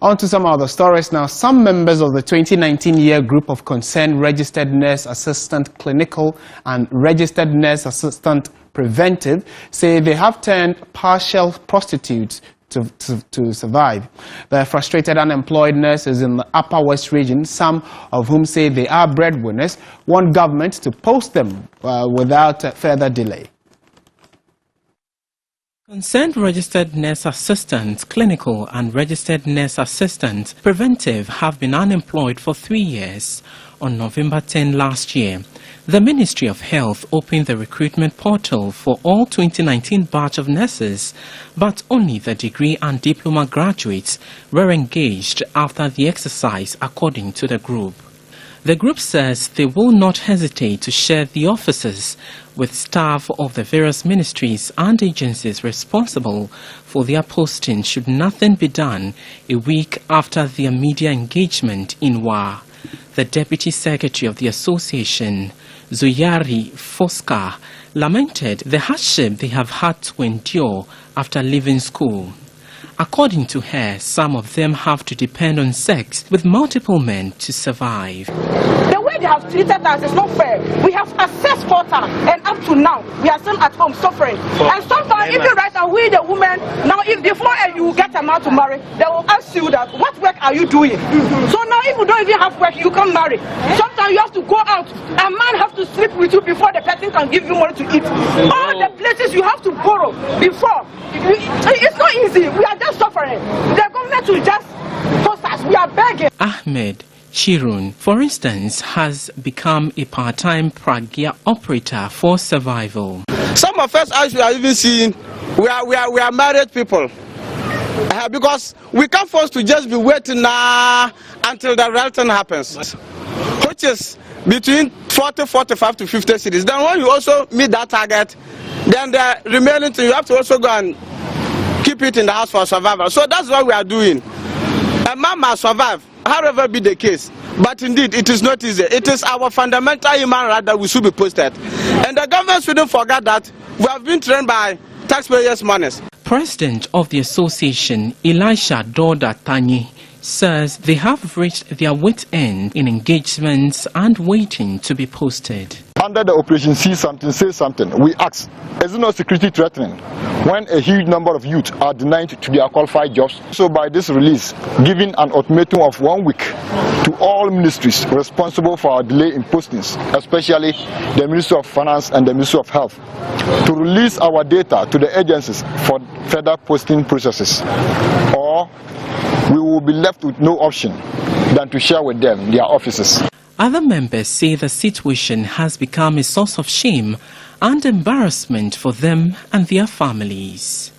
On to some other stories now. Some members of the 2019 year group of concerned Registered Nurse Assistant Clinical and Registered Nurse Assistant Preventive say they have turned partial prostitutes to survive. The frustrated unemployed nurses in the Upper West region, some of whom say they are breadwinners, want government to post them without further delay. Concerned Registered Nurse Assistants Clinical and Registered Nurse Assistant Preventive have been unemployed for 3 years. On November 10 last year, the Ministry of Health opened the recruitment portal for all 2019 batch of nurses, but only the degree and diploma graduates were engaged after the exercise, according to the group. The group says they will not hesitate to share the offices with staff of the various ministries and agencies responsible for their posting should nothing be done a week after their media engagement in Wa. The Deputy Secretary of the Association, Zoyari Foska, lamented the hardship they have had to endure after leaving school. According to her, some of them have to depend on sex with multiple men to survive. The way they have treated us is not fair. We have access quota, and up to now, we are still at home suffering. And sometimes, even right now, we the women, now if before you get a man to marry, they will ask you that, what work are you doing? So now if you don't even have work, you can't marry. Sometimes you have to go out. A man has to sleep with you before the person can give you money to eat. All the places you have to borrow before. It's not easy. We are just suffering. The government will just post us. We are begging. Ahmed Chirun, for instance, has become a part-time pragya operator for survival. Some of us, as we are even seeing, we are married people. Because we can't force to just be waiting now until the real thing happens, which is between 40, 45 to 50 cities. Then when you also meet that target, then the remaining thing, you have to also go and keep it in the house for survival. So that's what we are doing. A man must survive, however be the case. But indeed, it is not easy. It is our fundamental human right that we should be posted. And the government shouldn't forget that we have been trained by taxpayers' money. President of the association, Elisha Doda Tanyi, says they have reached their wit end in engagements and waiting to be posted. Under the operation See Something, Say Something, we ask, is it not security threatening when a huge number of youth are denied to their qualified jobs? So by this release, giving an ultimatum of 1 week to all ministries responsible for our delay in postings, especially the Ministry of Finance and the Ministry of Health, to release our data to the agencies for further posting processes, or we will be left with no option than to share with them their offices. Other members say the situation has become a source of shame and embarrassment for them and their families.